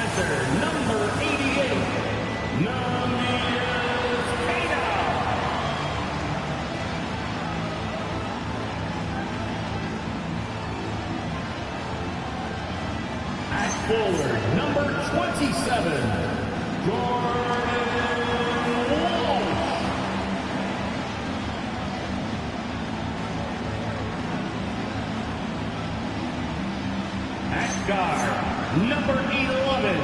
center, number 88, At forward, number 27, Jordan Walsh. At guard, number 11,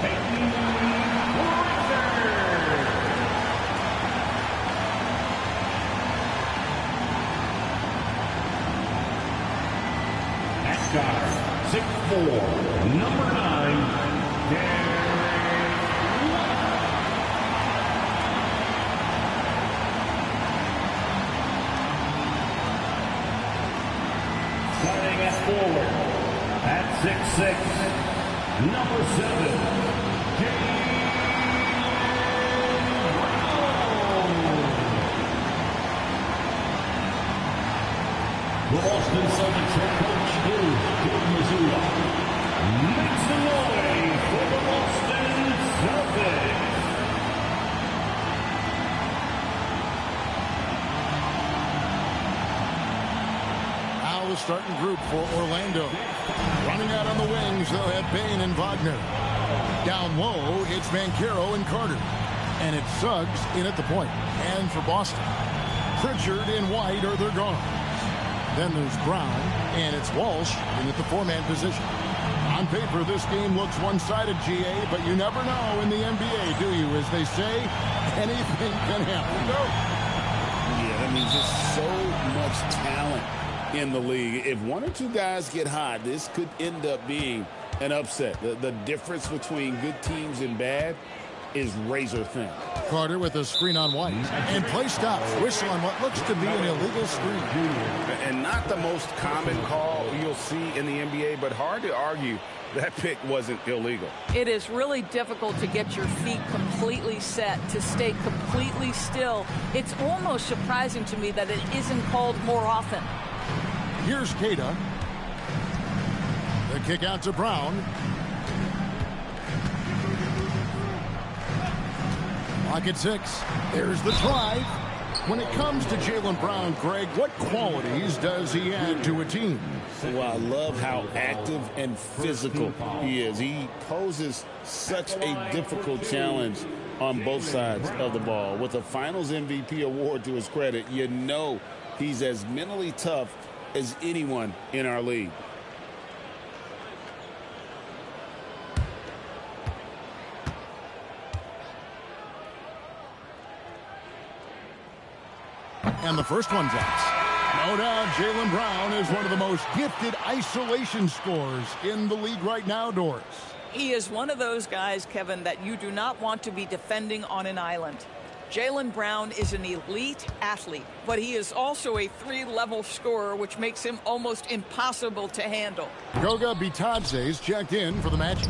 Peyton Pritchard. At guard, 6'4", number 9, starting at forward, at 6'6", number 7, the Boston Celtics head coach is Joe Mazzulla. Makes the way for the Boston Celtics. Now the starting group for Orlando. Running out on the wings, they'll have Bane and Wagner. Down low, it's Banchero and Carter. And it's Suggs in at the point. And for Boston, Pritchard and White are their guards. Then there's Brown, and it's Walsh in at the four-man position. On paper, this game looks one-sided, GA, but you never know in the NBA, do you? As they say, anything can happen. No. Yeah, I mean, just so much talent in the league. If one or two guys get hot, this could end up being an upset. The difference between good teams and bad is razor thin. Carter with a screen on White. And play stops. Whistle on what looks to be an illegal screen. And not the most common call you'll see in the NBA, but hard to argue that pick wasn't illegal. It is really difficult to get your feet completely set, to stay completely still. It's almost surprising to me that it isn't called more often. Here's Keita. The kick out to Brown. Clock at 6. There's the drive. When it comes to Jaylen Brown, Greg, what qualities does he add to a team? Well, I love how active and physical he is. He poses such a difficult challenge on both sides of the ball. With a Finals MVP award to his credit, you know he's as mentally tough as anyone in our league. And the first one drops. No doubt, Jaylen Brown is one of the most gifted isolation scorers in the league right now, Doris. He is one of those guys, Kevin, that you do not want to be defending on an island. Jaylen Brown is an elite athlete, but he is also a three-level scorer, which makes him almost impossible to handle. Goga Bitadze's checked in for the Magic.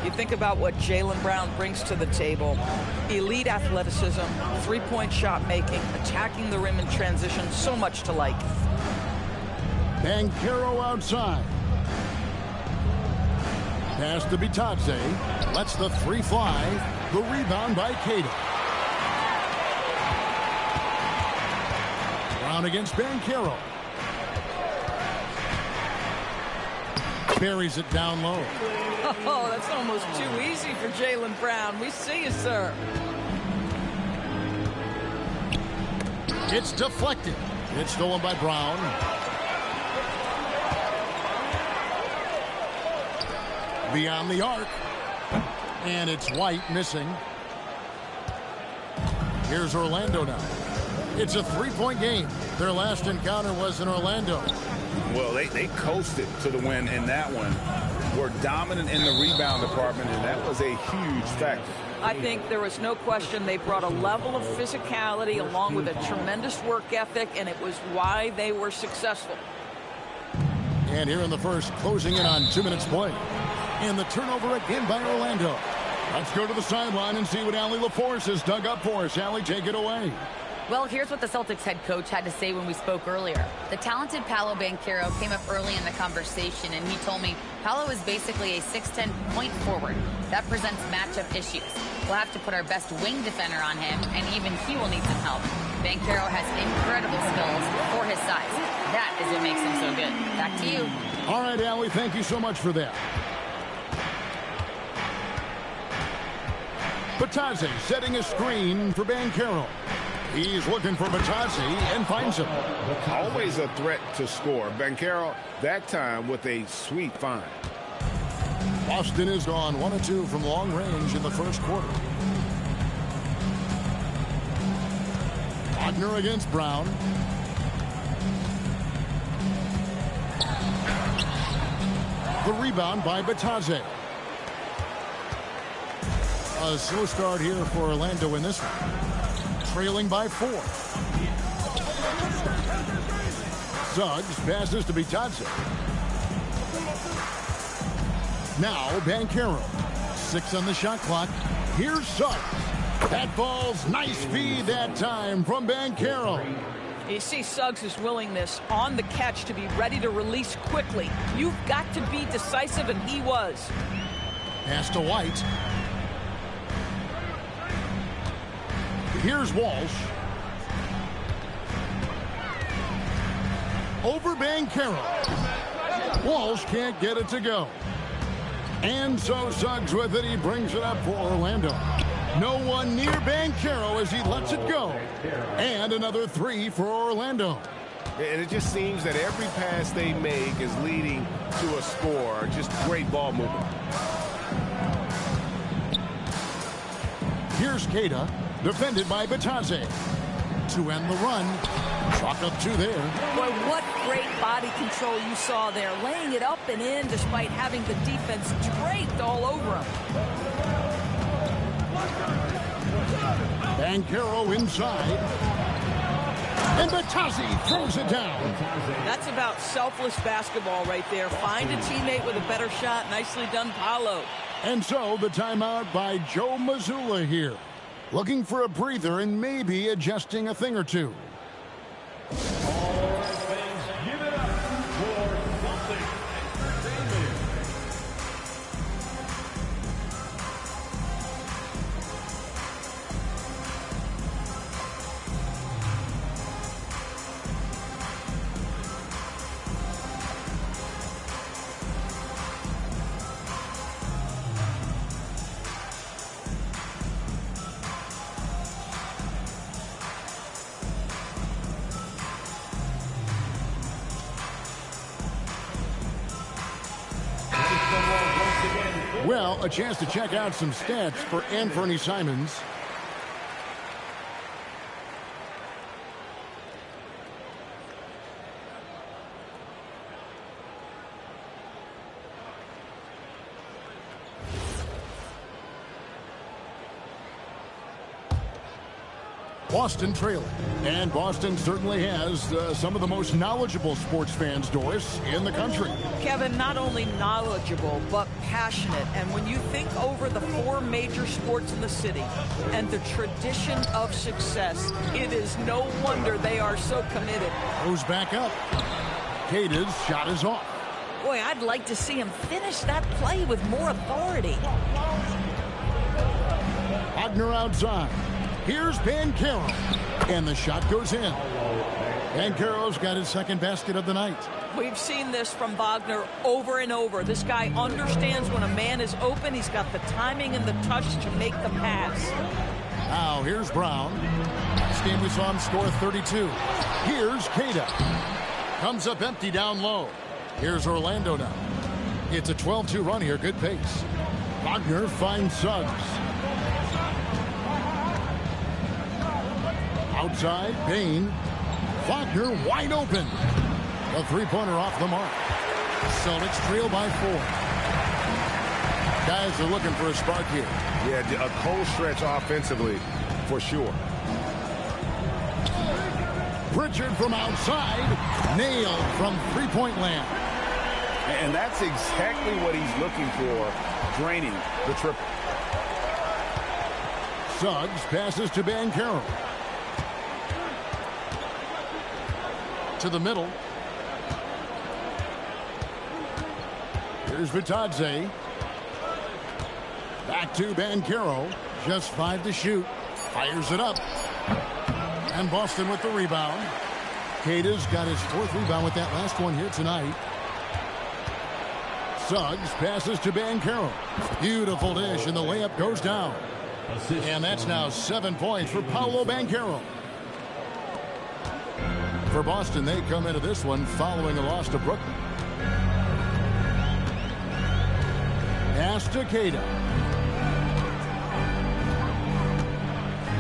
You think about what Jaylen Brown brings to the table. Elite athleticism, three-point shot making, attacking the rim in transition, so much to like. Banchero outside. Pass to Bitadze. Lets the three fly. The rebound by Keita. Brown against Banchero. Buries it down low. Oh, that's almost too easy for Jaylen Brown. We see you, sir. It's deflected. It's stolen by Brown. Beyond the arc. And it's White missing. Here's Orlando now. It's a three-point game. Their last encounter was in Orlando. Well, they coasted to the win in that one. Were dominant in the rebound department, and that was a huge factor. I think there was no question they brought a level of physicality along with a tremendous work ethic, and it was why they were successful. And here in the first, closing in on 2 minutes play. And the turnover again by Orlando. Let's go to the sideline and see what Allie LaForce has dug up for us. Allie, take it away. Well, here's what the Celtics head coach had to say when we spoke earlier. The talented Paolo Banchero came up early in the conversation, and he told me Paolo is basically a 6'10" point forward. That presents matchup issues. We'll have to put our best wing defender on him, and even he will need some help. Banchero has incredible skills for his size. That is what makes him so good. Back to you. All right, Allie, thank you so much for that. Batazzi setting a screen for Banchero. He's looking for Batazzi and finds him. Always a threat to score. Banchero, that time with a sweet find. Boston is gone 1 of 2 from long range in the first quarter. Wagner against Brown. The rebound by Batazzi. A slow start here for Orlando in this one. Trailing by 4. Suggs passes to Batazzi. Now Banchero. 6 on the shot clock. Here's Suggs. That ball's nice feed that time from Banchero. You see Suggs' willingness on the catch to be ready to release quickly. You've got to be decisive, and he was. Pass to White. Here's Walsh. Over Banchero. Walsh can't get it to go. And so Suggs with it. He brings it up for Orlando. No one near Banchero as he lets it go. And another 3 for Orlando. And it just seems that every pass they make is leading to a score. Just great ball movement. Here's Keita. Defended by Batazzi. To end the run. Chalk up 2 there. Boy, what great body control you saw there. Laying it up and in despite having the defense draped all over him. Banchero inside. And Batazzi throws it down. That's about selfless basketball right there. Find a teammate with a better shot. Nicely done, Paolo. And so the timeout by Joe Mazzulla here. Looking for a breather and maybe adjusting a thing or two. All right, fans, give it up for Celtics Entertainment. Well, a chance to check out some stats for Anthony Simons. Boston trailing. And Boston certainly has some of the most knowledgeable sports fans, Doris, in the country. Kevin, not only knowledgeable, but passionate. And when you think over the 4 major sports in the city and the tradition of success, it is no wonder they are so committed. Goes back up. Keita's shot is off. Boy, I'd like to see him finish that play with more authority. Wagner outside. Here's Banchero. And the shot goes in. Banchero's got his second basket of the night. We've seen this from Wagner over and over. This guy understands when a man is open. He's got the timing and the touch to make the pass. Now here's Brown. Last game we saw him score 32. Here's Keita. Comes up empty down low. Here's Orlando now. It's a 12-2 run here. Good pace. Wagner finds Suggs. Outside, Payne. Wagner wide open. A 3-pointer off the mark. Celtics trail by 4. Guys are looking for a spark here. Yeah, a cold stretch offensively, for sure. Pritchard from outside. Nailed from 3-point land. And that's exactly what he's looking for, draining the triple. Suggs passes to Banchero. to the middle. Here's Vitadze. Back to Banchero. Just 5 to shoot. Fires it up. And Boston with the rebound. Queta's got his 4th rebound with that last one here tonight. Suggs passes to Banchero. Beautiful dish, and the layup goes down. And that's now 7 points for Paolo Banchero. For Boston, they come into this one following a loss to Brooklyn. Pass to Queta.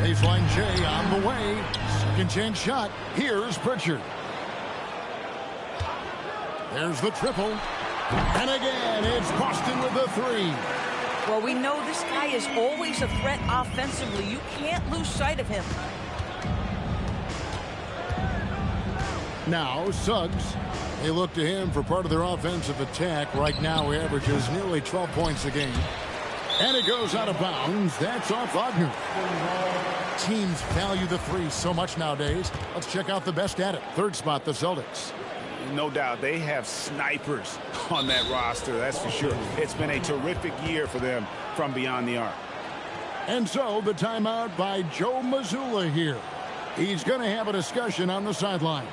Baseline J on the way. Second chance shot. Here's Pritchard. There's the triple. And again, it's Boston with the 3. Well, we know this guy is always a threat offensively. You can't lose sight of him. Now, Suggs. They look to him for part of their offensive attack. Right now, he averages nearly 12 points a game. And it goes out of bounds. That's off Wagner. Teams value the 3 so much nowadays. Let's check out the best at it. 3rd spot, the Celtics. No doubt they have snipers on that roster, that's for sure. It's been a terrific year for them from beyond the arc. And so the timeout by Joe Mazzulla here. He's going to have a discussion on the sideline.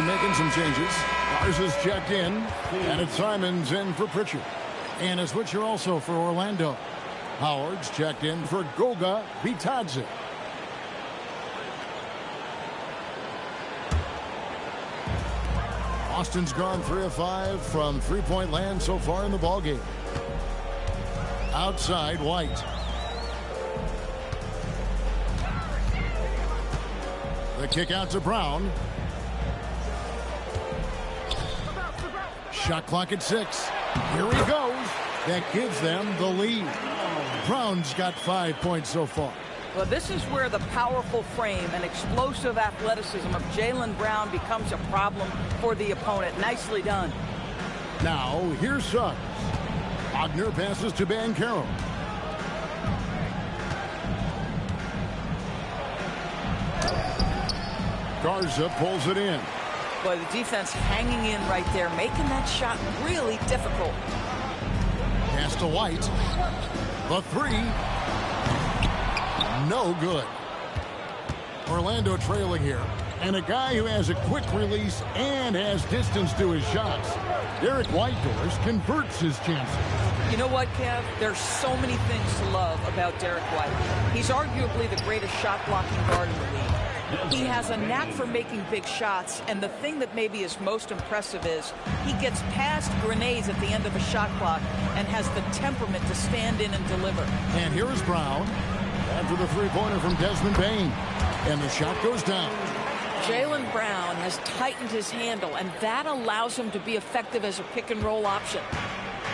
Making some changes. Ours is checked in, and it's Simons in for Pritchard. And a switcher also for Orlando. Howard's checked in for Goga Vitadze. Austin's gone 3 of 5 from three-point land so far in the ballgame. Outside, White. The kick out to Brown. Shot clock at 6. Here he goes. That gives them the lead. Brown's got 5 points so far. Well, this is where the powerful frame and explosive athleticism of Jaylen Brown becomes a problem for the opponent. Nicely done. Now, here's Suggs. Wagner passes to Banchero. Garza pulls it in. Boy, the defense hanging in right there, making that shot really difficult. Pass to White. The 3. No good. Orlando trailing here. And a guy who has a quick release and has distance to his shots. Derek Whitehorse converts his chances. You know what, Kev? There's so many things to love about Derek White. He's arguably the greatest shot-blocking guard in the league. He has a knack for making big shots, and the thing that maybe is most impressive is he gets past grenades at the end of a shot clock and has the temperament to stand in and deliver. And here is Brown after the three-pointer from Desmond Bane. And the shot goes down. Jaylen Brown has tightened his handle, and that allows him to be effective as a pick-and-roll option.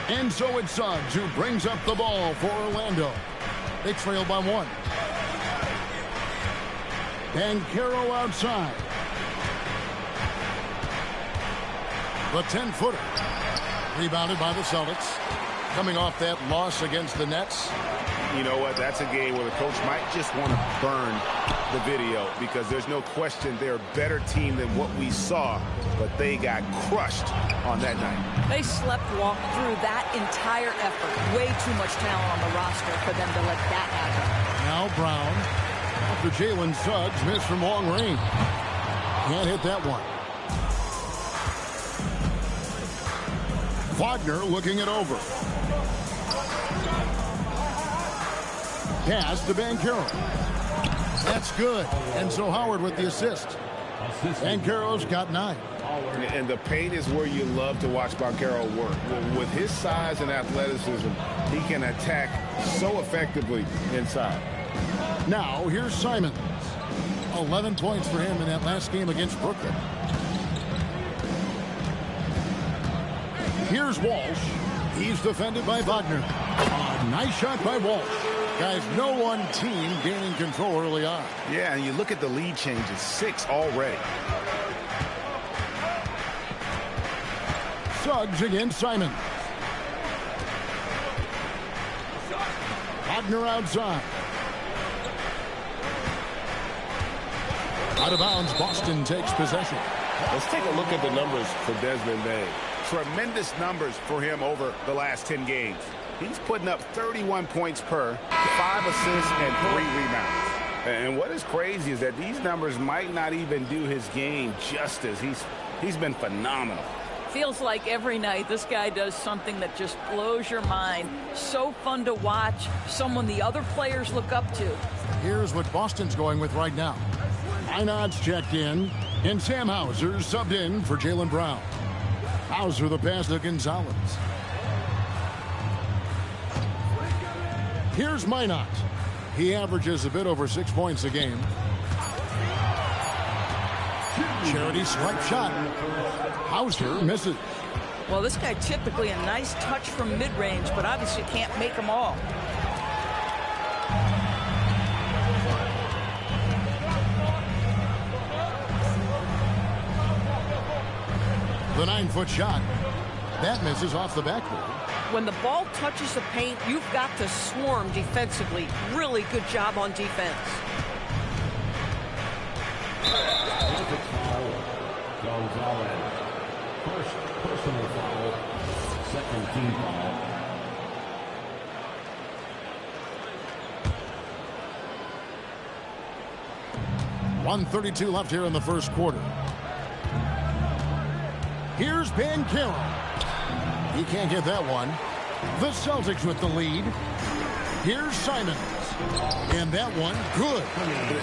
And so it's Suggs who brings up the ball for Orlando. They trail by 1. Banchero outside. The 10-footer. Rebounded by the Celtics. Coming off that loss against the Nets. You know what? That's a game where the coach might just want to burn the video because there's no question they're a better team than what we saw, but they got crushed on that night. They walked through that entire effort. Way too much talent on the roster for them to let that happen. Now Brown. After Jalen Suggs missed from long range. Can't hit that one. Wagner looking it over. Pass to Banchero. That's good. And so Howard with the assist. Banchero's got 9. And the paint is where you love to watch Banchero work. With his size and athleticism, he can attack so effectively inside. Now, here's Simons. 11 points for him in that last game against Brooklyn. Here's Walsh. He's defended by Wagner. A nice shot by Walsh. Guys, no one team gaining control early on. Yeah, and you look at the lead changes, 6 already. Suggs against Simons. Wagner outside. Out of bounds, Boston takes possession. Let's take a look at the numbers for Desmond Bain. Tremendous numbers for him over the last 10 games. He's putting up 31 points per, 5 assists, and 3 rebounds. And what is crazy is that these numbers might not even do his game justice. He's been phenomenal. Feels like every night this guy does something that just blows your mind. So fun to watch, someone the other players look up to. Here's what Boston's going with right now. Einad's checked in, and Sam Hauser subbed in for Jaylen Brown. Hauser the pass to Gonzalez. Here's Minot. He averages a bit over 6 points a game. Charity swipe shot. Hauser misses. Well, this guy typically a nice touch from mid-range, but obviously can't make them all. The 9-foot shot. That misses off the backboard. When the ball touches the paint, you've got to swarm defensively. Really good job on defense. Gonzalez. First personal foul. Second team foul. .132 left here in the first quarter. Here's Banchero. He can't get that one. The Celtics with the lead. Here's Simons. And that one, good.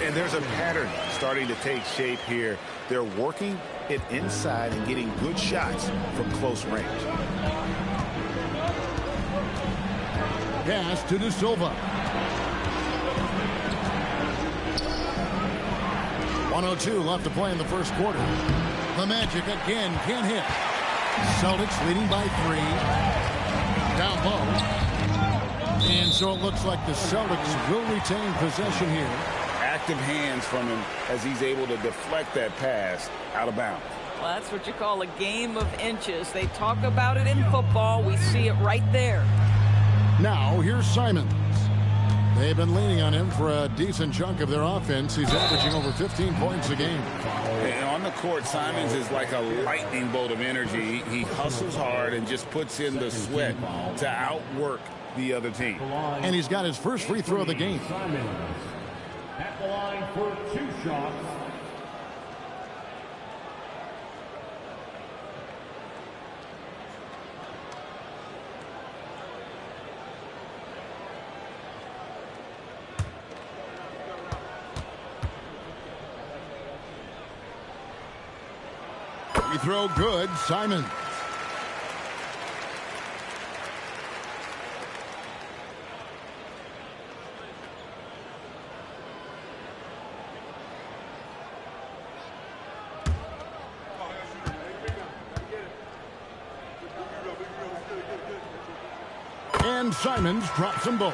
And there's a pattern starting to take shape here. They're working it inside and getting good shots from close range. Pass to De Silva. 1:02 left to play in the first quarter. The Magic again can't hit. Celtics leading by 3. Down low. And so it looks like the Celtics will retain possession here. Active hands from him as he's able to deflect that pass out of bounds. Well, that's what you call a game of inches. They talk about it in football. We see it right there. Now, here's Simons. They've been leaning on him for a decent chunk of their offense. He's averaging over 15 points a game. And on the court, Simons is like a lightning bolt of energy. He hustles hard and just puts in the sweat to outwork the other team. And he's got his first free throw of the game. Simons at the line for 2 shots. Free throw good, Simons. And Simons drops them both.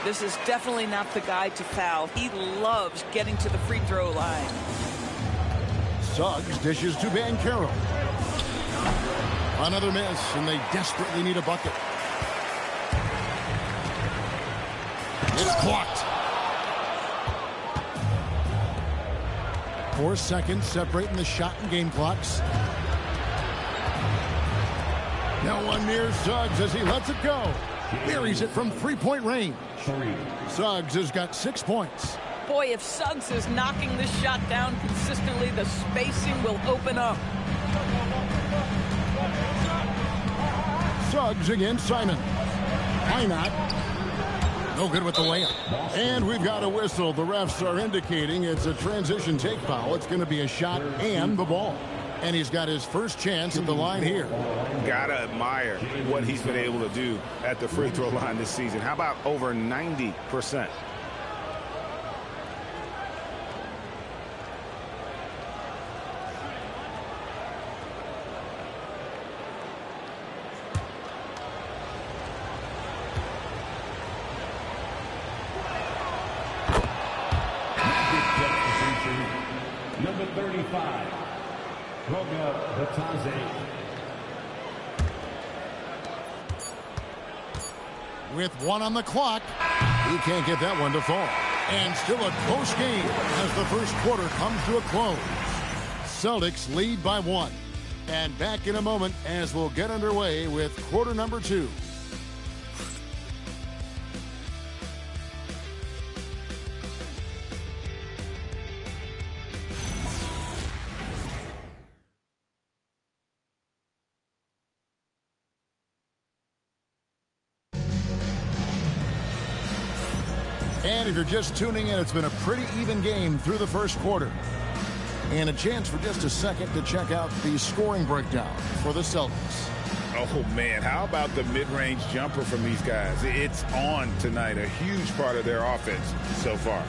This is definitely not the guy to foul. He loves getting to the free throw line. Suggs dishes to Banchero. Another miss, and they desperately need a bucket. It's blocked. 4 seconds separating the shot and game clocks. No one near Suggs as he lets it go. Buries it from 3-point range. Suggs has got 6 points. Boy, if Suggs is knocking this shot down consistently, the spacing will open up. Suggs against Simons. Why not? No good with the layup. And we've got a whistle. The refs are indicating it's a transition take foul. It's going to be a shot and the ball. And he's got his first chance at the line here. Gotta admire what he's been able to do at the free throw line this season. How about over 90%? Number 35, With one on the clock, he can't get that one to fall. And still a close game as the first quarter comes to a close. Celtics lead by 1. And back in a moment as we'll get underway with quarter number 2. And if you're just tuning in, it's been a pretty even game through the first quarter. And a chance for just a second to check out the scoring breakdown for the Celtics. Oh, man, how about the mid-range jumper from these guys? It's on tonight, a huge part of their offense so far.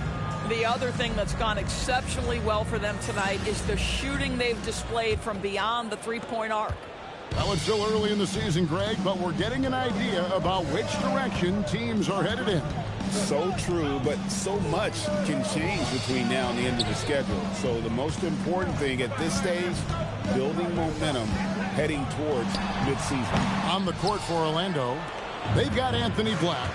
The other thing that's gone exceptionally well for them tonight is the shooting they've displayed from beyond the three-point arc. Well, it's still early in the season, Greg, but we're getting an idea about which direction teams are headed in. So true, but so much can change between now and the end of the schedule. So the most important thing at this stage, building momentum heading towards midseason. On the court for Orlando, they've got Anthony Black,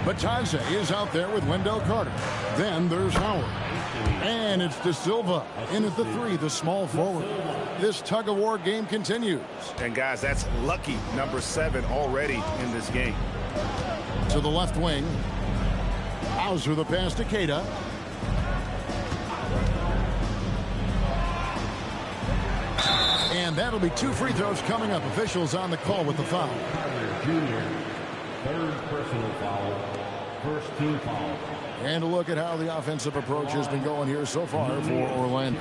but Taze is out there with Wendell Carter. Then there's Howard. And it's De Silva in at the 3, the small forward. This tug-of-war game continues. And, guys, that's lucky number 7 already in this game. To the left wing. Hauser the pass to Queta. And that'll be 2 free throws coming up. Officials on the call with the foul. Jr., third personal foul, first team foul. And a look at how the offensive approach has been going here so far for Orlando.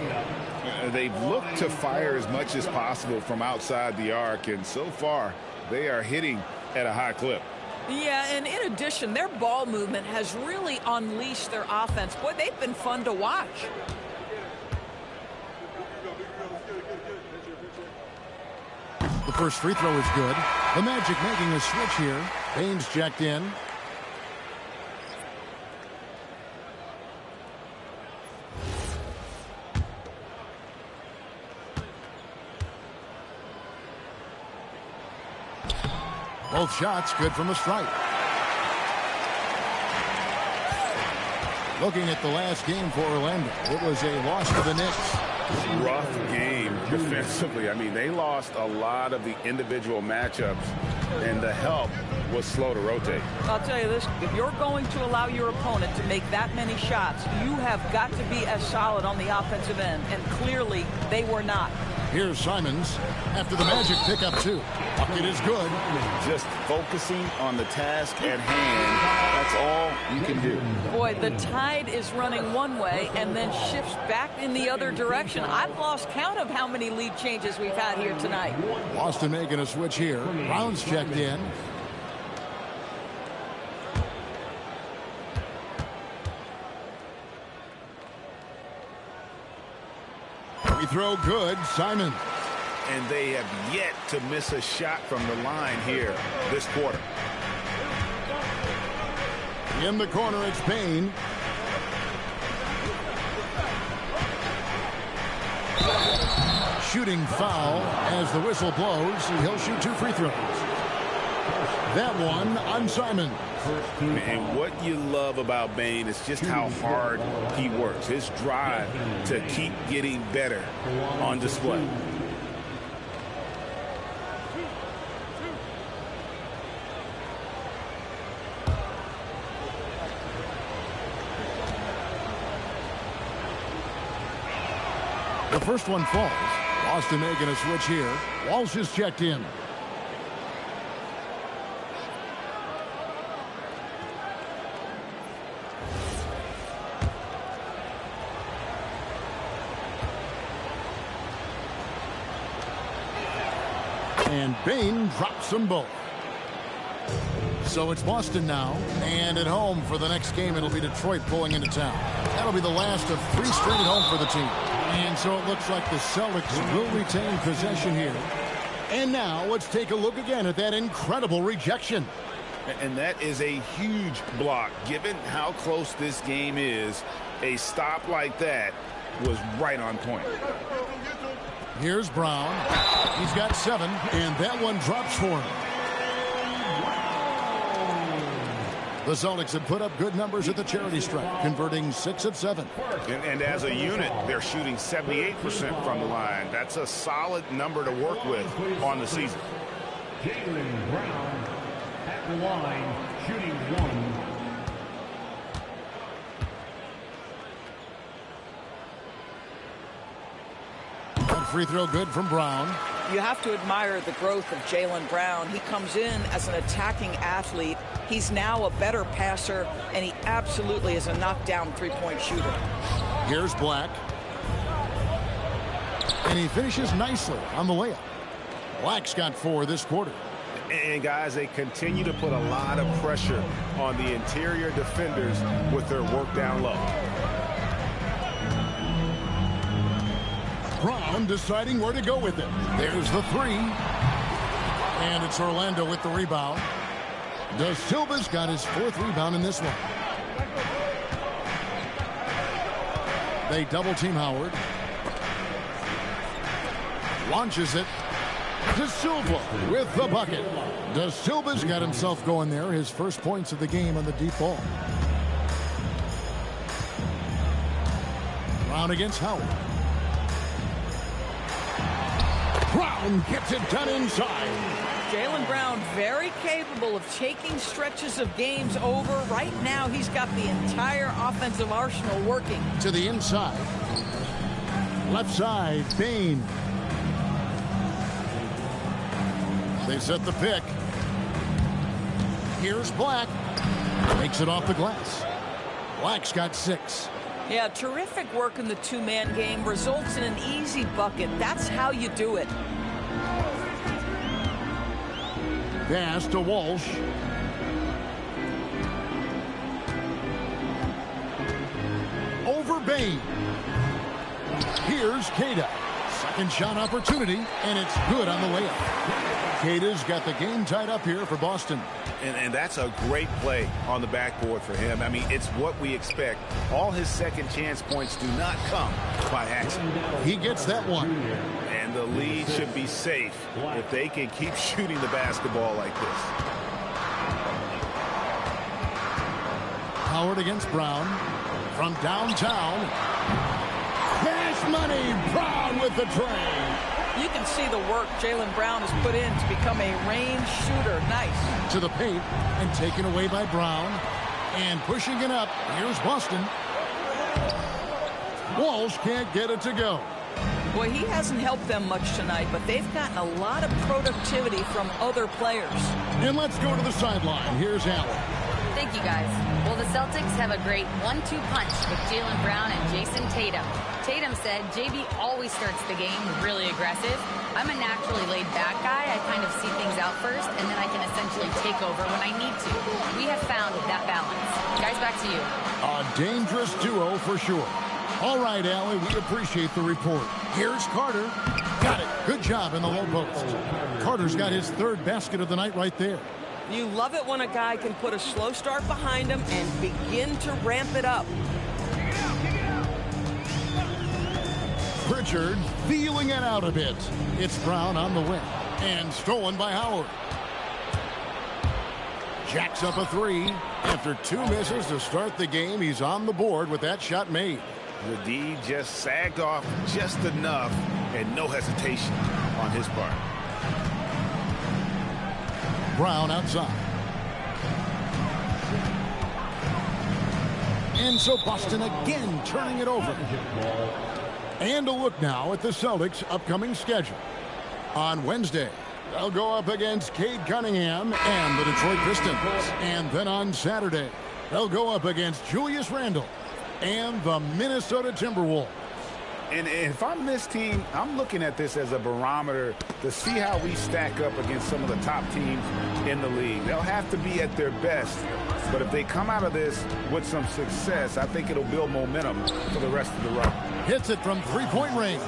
They've looked to fire as much as possible from outside the arc, and so far they are hitting at a high clip. Yeah, and in addition, their ball movement has really unleashed their offense. Boy, they've been fun to watch. The first free throw is good. The Magic making a switch here. Baines checked in. Both shots good from the stripe. Looking at the last game for Orlando, it was a loss to the Knicks. Rough game defensively. I mean, they lost a lot of the individual matchups, and the help was slow to rotate. I'll tell you this, if you're going to allow your opponent to make that many shots, you have got to be as solid on the offensive end, and clearly they were not. Here's Simons after the Magic pick up 2. Bucket is good. Just focusing on the task at hand, that's all you can do. Boy, the tide is running one way and then shifts back in the other direction. I've lost count of how many lead changes we've had here tonight. Boston making a switch here. Brown's checked in. Free throw good. Simon. And they have yet to miss a shot from the line here this quarter. In the corner, it's Payne. Shooting foul as the whistle blows. He'll shoot 2 free throws. That one on Simon. And what you love about Bane is just how hard he works. His drive to keep getting better on display. The first one falls. Boston making a switch here. Walsh is checked in. And Bain drops them both. So it's Boston now, and at home for the next game, it'll be Detroit pulling into town. That'll be the last of 3 straight at home for the team. And so it looks like the Celtics will retain possession here. And now let's take a look again at that incredible rejection. And that is a huge block. Given how close this game is, a stop like that was right on point. Here's Brown. He's got 7, and that one drops for him. The Celtics have put up good numbers at the charity stripe, converting 6 of 7. And as a unit, they're shooting 78% from the line. That's a solid number to work with on the season. Jaylen Brown at the line, shooting 1. Free throw good from Brown. You have to admire the growth of Jaylen Brown. He comes in as an attacking athlete. He's now a better passer, and he absolutely is a knockdown three-point shooter. Here's Black. And he finishes nicely on the layup. Black's got 4 this quarter. And guys, they continue to put a lot of pressure on the interior defenders with their work down low. Brown deciding where to go with it. There's the 3. And it's Orlando with the rebound. Da Silva's got his 4th rebound in this one. They double team Howard. Launches it. Da Silva with the bucket. Da Silva's got himself going there. His first points of the game on the deep ball. Brown against Howard. Brown gets it done inside. Jaylen Brown very capable of taking stretches of games over. Right now, he's got the entire offensive arsenal working. To the inside. Left side, Bain. They set the pick. Here's Black. Takes it off the glass. Black's got 6. Yeah, terrific work in the 2-man game results in an easy bucket. That's how you do it. Pass to Walsh. Over Bain. Here's Queta. Second shot opportunity, and it's good on the layup. Queta's got the game tied up here for Boston. And that's a great play on the backboard for him. I mean, it's what we expect. All his second chance points do not come by accident. He gets that one. And the lead should be safe if they can keep shooting the basketball like this. Howard against Brown. From downtown. Cash money. Brown with the tray. You can see the work Jaylen Brown has put in to become a range shooter. Nice. To the paint and taken away by Brown. And pushing it up. Here's Boston. Walsh can't get it to go. Boy, he hasn't helped them much tonight, but they've gotten a lot of productivity from other players. And let's go to the sideline. Here's Allen. Thank you, guys. Well, the Celtics have a great 1-2 punch with Jaylen Brown and Jason Tatum. Tatum said, JB always starts the game really aggressive. I'm a naturally laid-back guy. I kind of see things out first, and then I can essentially take over when I need to. We have found that balance. Guys, back to you. A dangerous duo for sure. All right, Allie, we appreciate the report. Here's Carter. Got it. Good job in the low post. Carter's got his 3rd basket of the night right there. You love it when a guy can put a slow start behind him and begin to ramp it up. Pritchard feeling it out a bit. It's Brown on the wing. And stolen by Howard. Jacks up a 3. After 2 misses to start the game, he's on the board with that shot made. The D just sagged off just enough, and no hesitation on his part. Brown outside. And so Boston again turning it over. And a look now at the Celtics' upcoming schedule. On Wednesday, they'll go up against Cade Cunningham and the Detroit Pistons. And then on Saturday, they'll go up against Julius Randle and the Minnesota Timberwolves. And if I'm this team, I'm looking at this as a barometer to see how we stack up against some of the top teams in the league. They'll have to be at their best, but if they come out of this with some success, I think it'll build momentum for the rest of the run. Hits it from three-point range.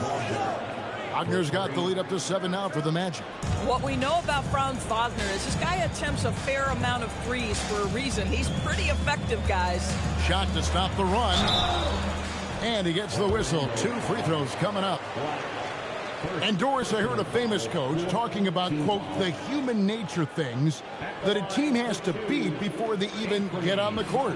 Wagner's got the lead up to 7 now for the Magic. What we know about Franz Wagner is this guy attempts a fair amount of threes for a reason. He's pretty effective, guys. Shot to stop the run. And he gets the whistle. 2 free throws coming up. And Doris, I heard a famous coach talking about, quote, the human nature things that a team has to beat before they even get on the court.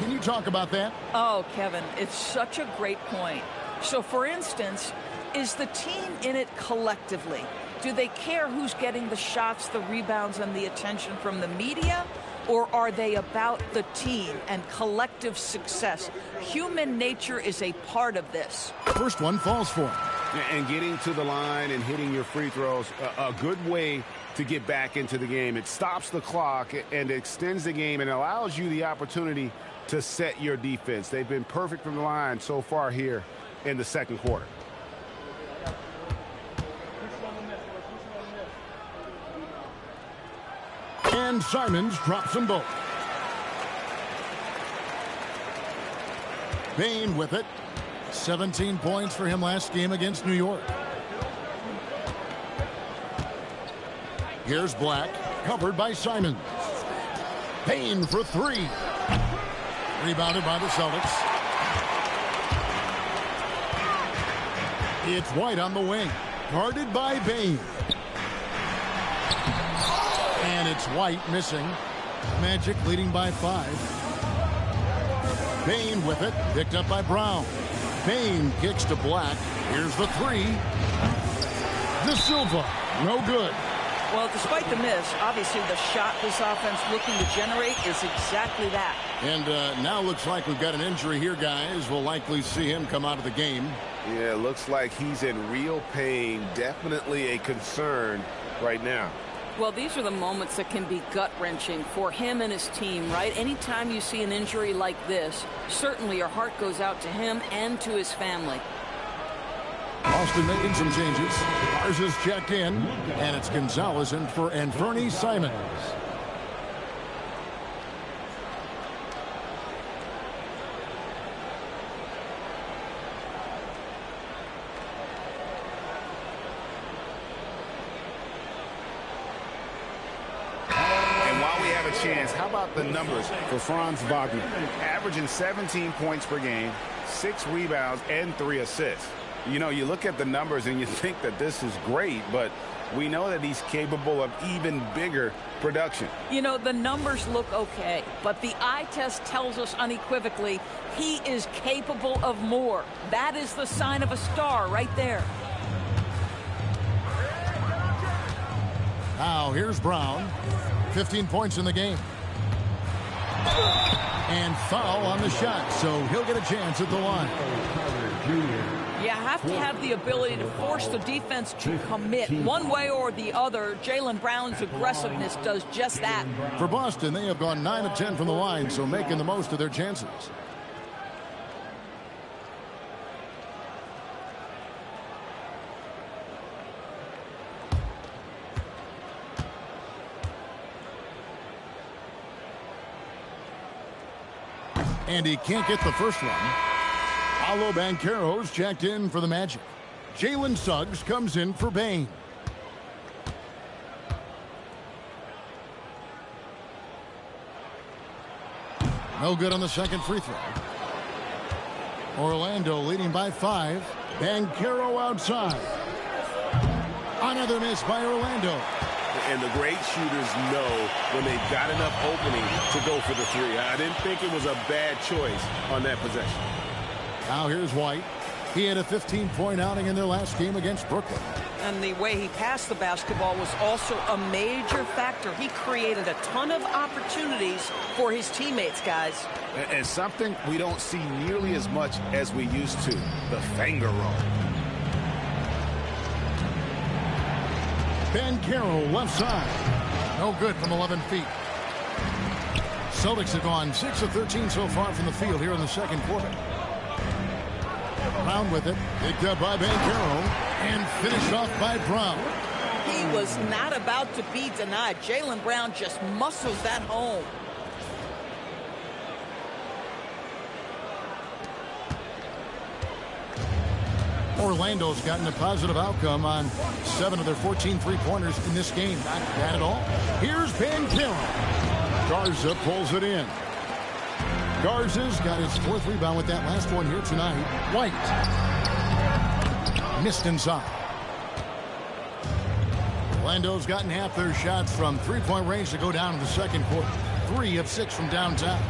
Can you talk about that? Oh, Kevin, it's such a great point. So, for instance, is the team in it collectively? Do they care who's getting the shots, the rebounds, and the attention from the media? Or are they about the team and collective success? Human nature is a part of this. First one falls for him. And getting to the line and hitting your free throws, a good way to get back into the game. It stops the clock and extends the game and allows you the opportunity to set your defense. They've been perfect from the line so far here in the second quarter. And Simons drops them both. Bain with it. 17 points for him last game against New York. Here's Black, covered by Simons. Bain for 3. Rebounded by the Celtics. It's White on the wing, guarded by Bain. And it's White missing. Magic leading by 5. Bain with it, picked up by Brown. Bain kicks to Black. Here's the 3. De Silva, no good. Well, despite the miss, obviously the shot this offense looking to generate is exactly that. And now looks like we've got an injury here, guys. We'll likely see him come out of the game. Yeah, looks like he's in real pain. Definitely a concern right now. Well, these are the moments that can be gut-wrenching for him and his team, right? Anytime you see an injury like this, certainly your heart goes out to him and to his family. Austin making some changes. Ours is checked in, and it's Gonzalez in for Anthony Simons. Chance. How about the numbers for Franz Wagner? Averaging 17 points per game, 6 rebounds, and 3 assists. You know, you look at the numbers and you think that this is great, but we know that he's capable of even bigger production. You know, the numbers look okay, but the eye test tells us unequivocally he is capable of more. That is the sign of a star right there. Now, here's Brown. 15 points in the game. And foul on the shot, so he'll get a chance at the line. You have to have the ability to force the defense to commit one way or the other. Jaylen Brown's aggressiveness does just that. For Boston, they have gone 9 of 10 from the line, so making the most of their chances. And he can't get the first one. Paolo Banchero's checked in for the Magic. Jalen Suggs comes in for Bain. No good on the second free throw. Orlando leading by 5. Banchero outside. Another miss by Orlando. And the great shooters know when they've got enough opening to go for the 3. I didn't think it was a bad choice on that possession. Now here's White. He had a 15-point outing in their last game against Brooklyn. And the way he passed the basketball was also a major factor. He created a ton of opportunities for his teammates, guys. And something we don't see nearly as much as we used to, the finger roll. Banchero left side. No good from 11 feet. Celtics have gone 6 of 13 so far from the field here in the second quarter. Brown with it. Picked up by Banchero and finished off by Brown. He was not about to be denied. Jaylen Brown just muscles that home. Orlando's gotten a positive outcome on 7 of their 14 three-pointers in this game. Not bad at all. Here's Banchero. Garza pulls it in. Garza's got his 4th rebound with that last one here tonight. White. Missed inside. Orlando's gotten half their shots from three-point range to go down in the second quarter. 3 of 6 from downtown.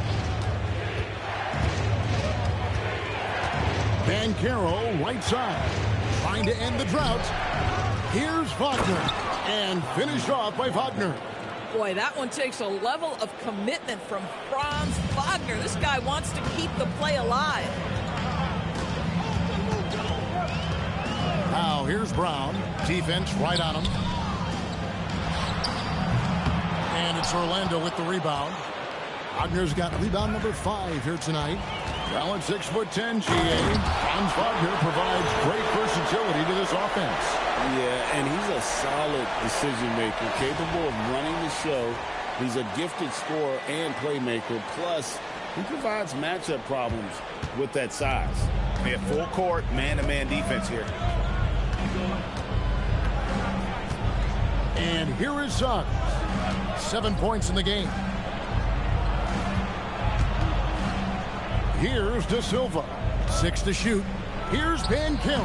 Banchero, right side, trying to end the drought. Here's Wagner, and finished off by Wagner. Boy, that one takes a level of commitment from Franz Wagner. This guy wants to keep the play alive. Now here's Brown. Defense right on him. And it's Orlando with the rebound. Wagner's got rebound number 5 here tonight. Well, at 6'10", GA, Franz Wagner provides great versatility to this offense. Yeah, and he's a solid decision maker, capable of running the show. He's a gifted scorer and playmaker. Plus, he provides matchup problems with that size. Yeah, full court, man-to-man defense here. And here is Suggs. 7 points in the game. Here's De Silva. 6 to shoot. Here's Banchero.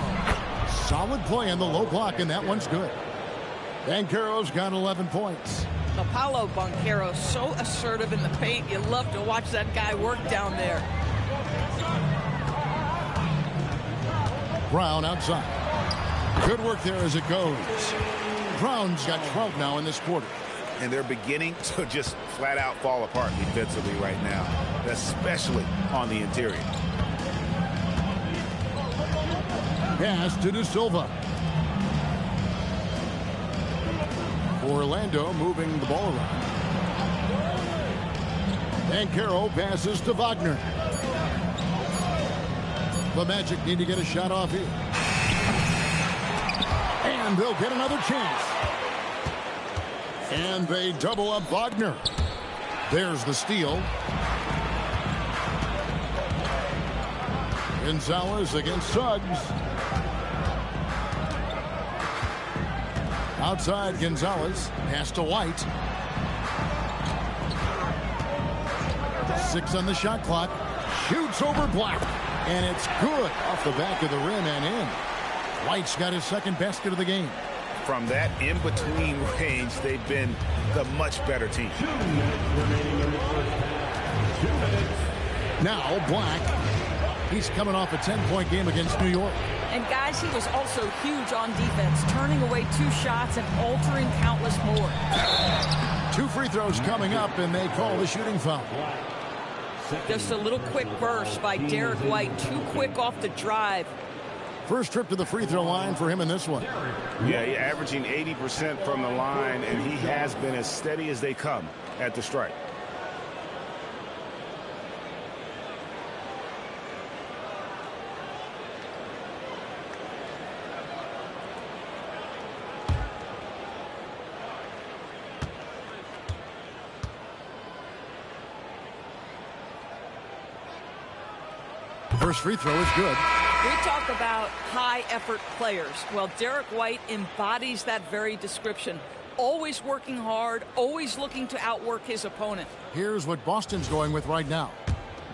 Solid play on the low block, and that one's good. Banchero's got 11 points. Paolo Banchero, so assertive in the paint. You love to watch that guy work down there. Brown outside. Good work there as it goes. Brown's got 12 now in this quarter. And they're beginning to just flat out fall apart defensively right now, especially on the interior. Pass to De Silva. Orlando moving the ball around. Banchero passes to Wagner. The Magic need to get a shot off here. And they'll get another chance. And they double up Wagner. There's the steal. Gonzalez against Suggs. Outside Gonzalez. Pass to White. 6 on the shot clock. Shoots over Black. And it's good off the back of the rim and in. White's got his 2nd basket of the game. From that in-between range, they've been the much better team. Now Black. He's coming off a 10-point game against New York. And guys, he was also huge on defense, turning away 2 shots and altering countless more. 2 free throws coming up, and they call the shooting foul. Just a little quick burst by Derek White. Too quick off the drive. First trip to the free throw line for him in this one. Yeah, he's averaging 80% from the line, and he has been as steady as they come at the stripe. First free throw is good. We talk about high-effort players. Well, Derek White embodies that very description. Always working hard, always looking to outwork his opponent. Here's what Boston's going with right now.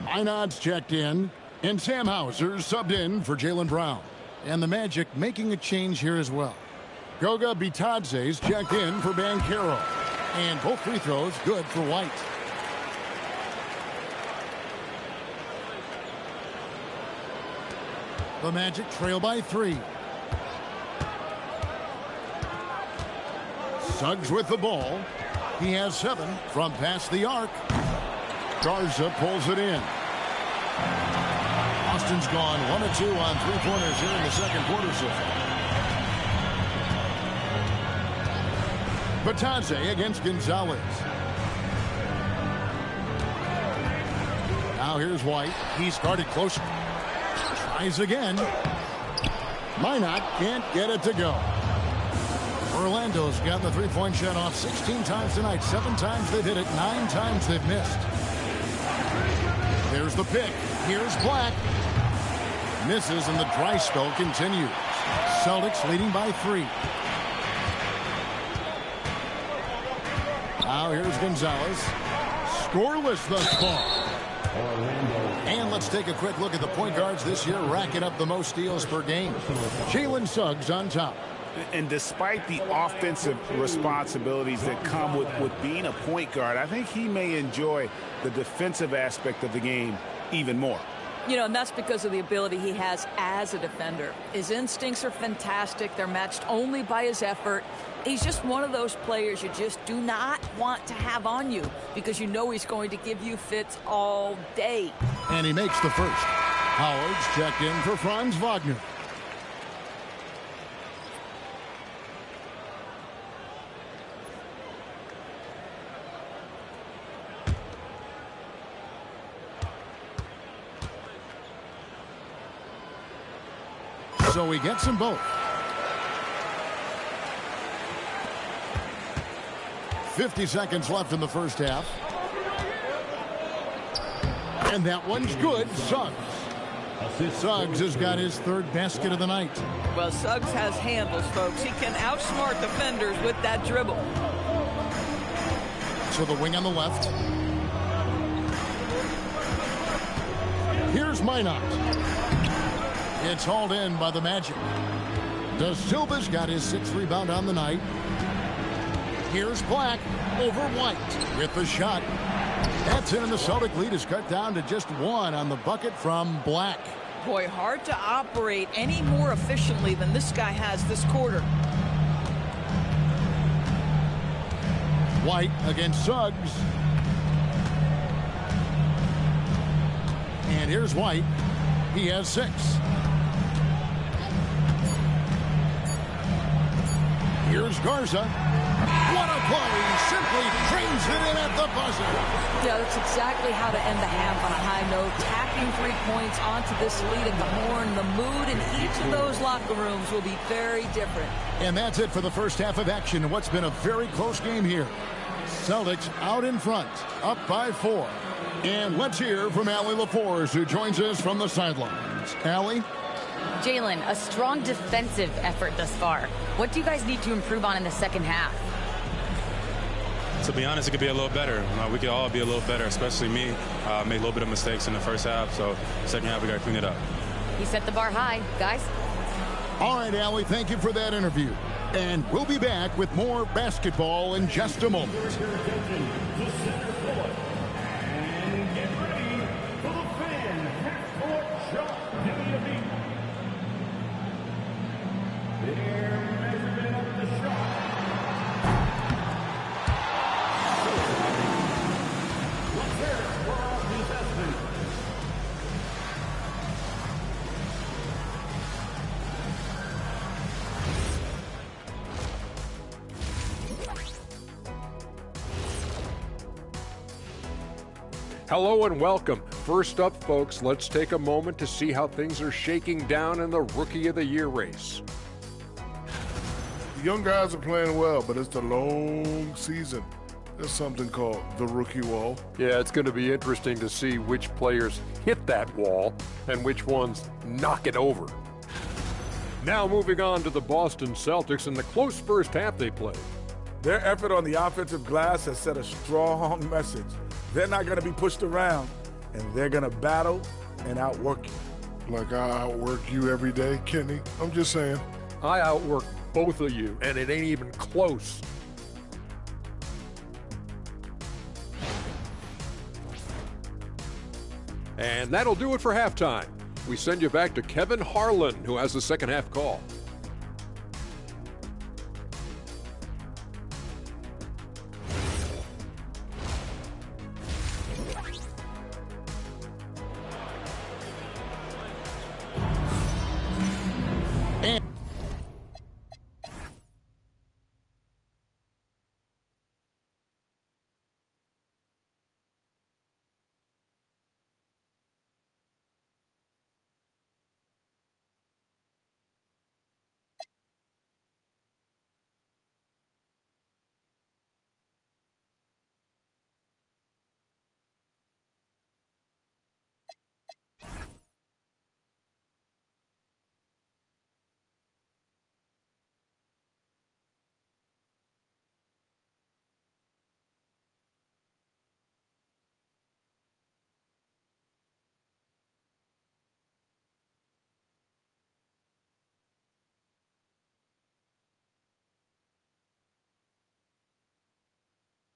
Minod's checked in, and Sam Hauser subbed in for Jaylen Brown. And the Magic making a change here as well. Goga Bitadze's checked in for Banchero. And both free throws good for White. The Magic trail by 3. Suggs with the ball. He has 7 from past the arc. Garza pulls it in. Austin's gone 1 of 2 on 3-pointers here in the second quarter so far. Bitadze against Gonzalez. Now here's White. He's guarded close. Tries again. Minot can't get it to go. Orlando's gotten the three-point shot off 16 times tonight. 7 times they've hit it. 9 times they've missed. There's the pick. Here's Black. Misses and the dry spell continues. Celtics leading by 3. Now here's Gonzalez. Scoreless thus far. And let's take a quick look at the point guards this year, racking up the most steals per game. Jalen Suggs on top. And despite the offensive responsibilities that come with being a point guard, I think he may enjoy the defensive aspect of the game even more. You know, and that's because of the ability he has as a defender. His instincts are fantastic. They're matched only by his effort. He's just one of those players you just do not want to have on you because you know he's going to give you fits all day. And he makes the first. Howard's checked in for Franz Wagner. So he gets them both. 50 seconds left in the first half. And that one's good. Suggs. Suggs has got his 3rd basket of the night. Well, Suggs has handles, folks. He can outsmart defenders with that dribble. To the wing on the left. Here's Minot. It's hauled in by the Magic. Da Silva's got his 6th rebound on the night. Here's Black over White with the shot. That's in, and the Celtic lead is cut down to just 1 on the bucket from Black. Boy, hard to operate any more efficiently than this guy has this quarter. White against Suggs. And here's White. He has 6. Here's Garza. What a play. Simply trains it in at the buzzer. Yeah, that's exactly how to end the half on a high note. Tacking 3 points onto this lead at the horn. The mood in each of those locker rooms will be very different. And that's it for the first half of action in what's been a very close game here. Celtics out in front, up by 4. And let's hear from Allie LaForce, who joins us from the sidelines. Allie? Jalen, a strong defensive effort thus far. What do you guys need to improve on in the second half? To be honest, it could be a little better. We could all be a little better, especially me. Made a little bit of mistakes in the first half, so second half we got to clean it up. You set the bar high, guys. All right, Allie, thank you for that interview. And we'll be back with more basketball in just a moment. Hello and welcome. First up, folks, let's take a moment to see how things are shaking down in the Rookie of the Year race. The young guys are playing well, but it's the long season. There's something called the rookie wall. Yeah, it's going to be interesting to see which players hit that wall and which ones knock it over. Now moving on to the Boston Celtics and the close first half they played. Their effort on the offensive glass has set a strong message. They're not going to be pushed around, and they're going to battle and outwork you. Like I outwork you every day, Kenny? I'm just saying. I outwork both of you, and it ain't even close. And that'll do it for halftime. We send you back to Kevin Harlan, who has the second half call.